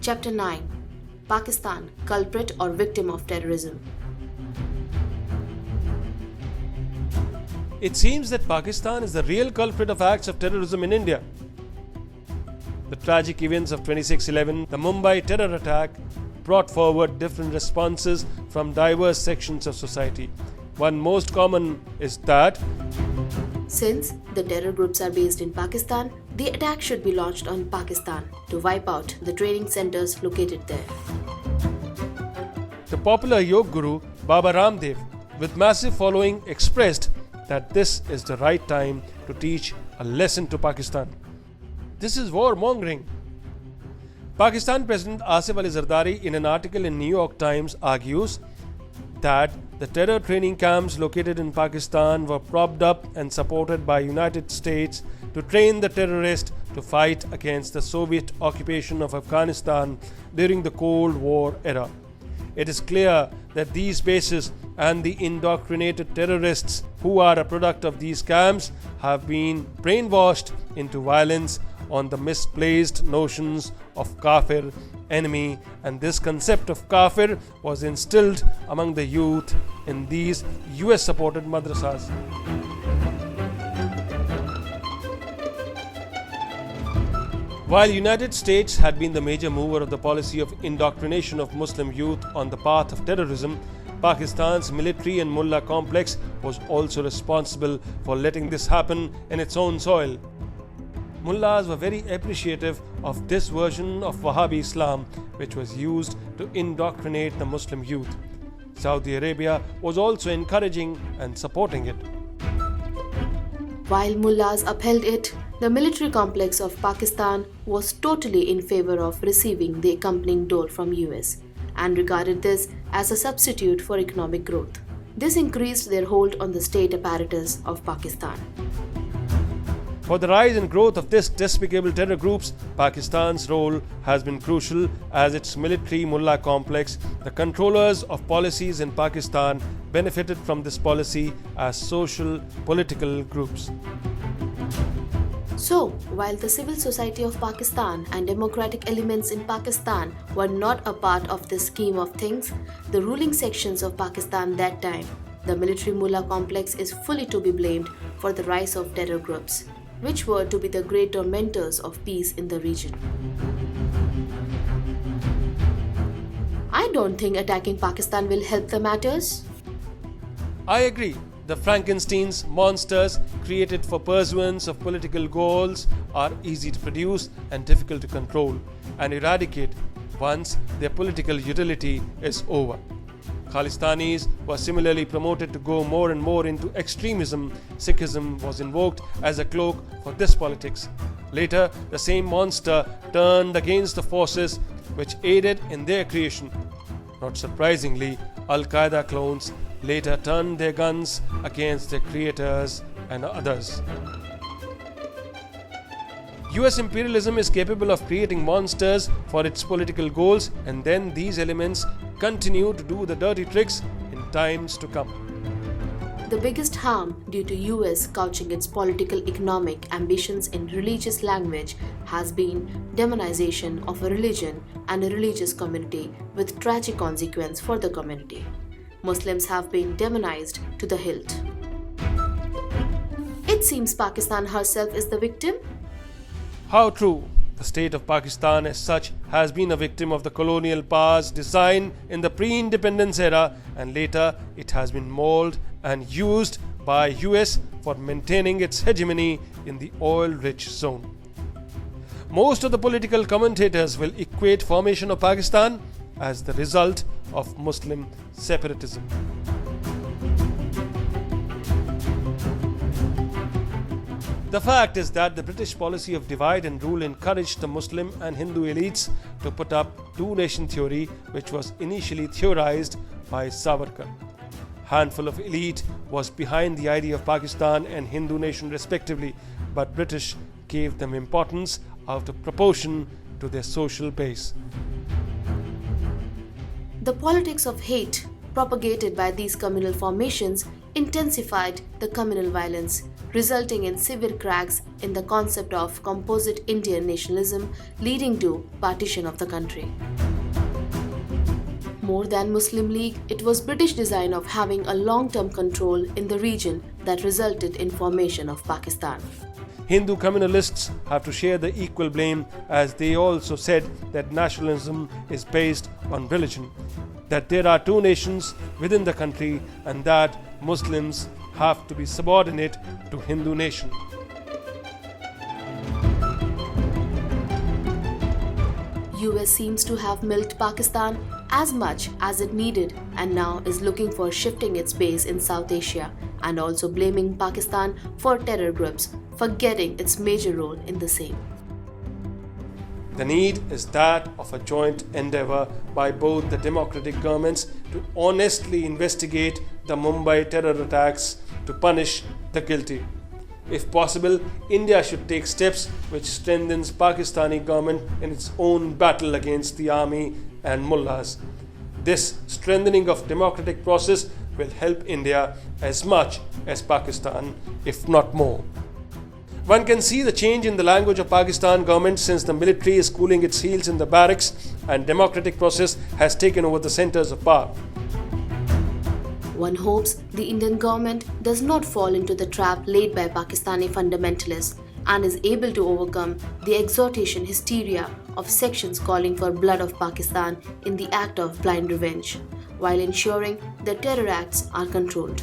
Chapter 9: Pakistan, Culprit or Victim of Terrorism. It seems that Pakistan is the real culprit of acts of terrorism in India. The tragic events of 26/11, the Mumbai terror attack, brought forward different responses from diverse sections of society. One most common is that since the terror groups are based in Pakistan, the attack should be launched on Pakistan to wipe out the training centers located there. The popular yoga guru Baba Ramdev, with massive following, expressed that this is the right time to teach a lesson to Pakistan. This is warmongering. Pakistan President Asif Ali Zardari, in an article in New York Times, argues that the terror training camps located in Pakistan were propped up and supported by United States to train the terrorists to fight against the Soviet occupation of Afghanistan during the Cold War era. It is clear that these bases and the indoctrinated terrorists who are a product of these camps have been brainwashed into violence on the misplaced notions of kafir, enemy, and this concept of kafir was instilled among the youth in these US supported madrasas. While United States had been the major mover of the policy of indoctrination of Muslim youth on the path of terrorism, Pakistan's military and mullah complex was also responsible for letting this happen in its own soil. Mullahs were very appreciative of this version of Wahhabi Islam, which was used to indoctrinate the Muslim youth. Saudi Arabia was also encouraging and supporting it. While mullahs upheld it, the military complex of Pakistan was totally in favor of receiving the accompanying dole from US and regarded this as a substitute for economic growth. This increased their hold on the state apparatus of Pakistan. For the rise and growth of this despicable terror groups, Pakistan's role has been crucial as its military mullah complex, the controllers of policies in Pakistan, benefited from this policy as social political groups. So, while the civil society of Pakistan and democratic elements in Pakistan were not a part of this scheme of things, the ruling sections of Pakistan that time, the military mullah complex is fully to be blamed for the rise of terror groups, which were to be the great tormentors of peace in the region. I don't think attacking Pakistan will help the matters. I agree. The Frankenstein's monsters created for pursuance of political goals are easy to produce and difficult to control and eradicate once their political utility is over. Khalistanis were similarly promoted to go more and more into extremism. Sikhism was invoked as a cloak for this politics. Later, the same monster turned against the forces which aided in their creation. Not surprisingly, Al-Qaeda clones later turned their guns against their creators and others. US imperialism is capable of creating monsters for its political goals, and then these elements continue to do the dirty tricks in times to come. The biggest harm due to US couching its political economic ambitions in religious language has been demonization of a religion and a religious community with tragic consequence for the community. Muslims have been demonized to the hilt. It seems Pakistan herself is the victim. How true! The state of Pakistan as such has been a victim of the colonial powers' design in the pre-independence era, and later it has been molded and used by US for maintaining its hegemony in the oil-rich zone. Most of the political commentators will equate formation of Pakistan as the result of Muslim separatism. The fact is that the British policy of divide and rule encouraged the Muslim and Hindu elites to put up two-nation theory, which was initially theorized by Savarkar. Handful of elite was behind the idea of Pakistan and Hindu nation respectively, but British gave them importance out of proportion to their social base. The politics of hate propagated by these communal formations intensified the communal violence, resulting in severe cracks in the concept of composite Indian nationalism, leading to partition of the country. More than Muslim League, it was British design of having a long-term control in the region that resulted in formation of Pakistan. Hindu communalists have to share the equal blame, as they also said that nationalism is based on religion, that there are two nations within the country and that Muslims have to be subordinate to Hindu nation. US seems to have milked Pakistan as much as it needed and now is looking for shifting its base in South Asia and also blaming Pakistan for terror groups, forgetting its major role in the same. The need is that of a joint endeavour by both the democratic governments to honestly investigate the Mumbai terror attacks to punish the guilty. If possible, India should take steps which strengthens Pakistani government in its own battle against the army and mullahs. This strengthening of democratic process will help India as much as Pakistan, if not more. One can see the change in the language of Pakistan government since the military is cooling its heels in the barracks and democratic process has taken over the centers of power. One hopes the Indian government does not fall into the trap laid by Pakistani fundamentalists and is able to overcome the exhortation hysteria of sections calling for blood of Pakistan in the act of blind revenge, while ensuring that terror acts are controlled.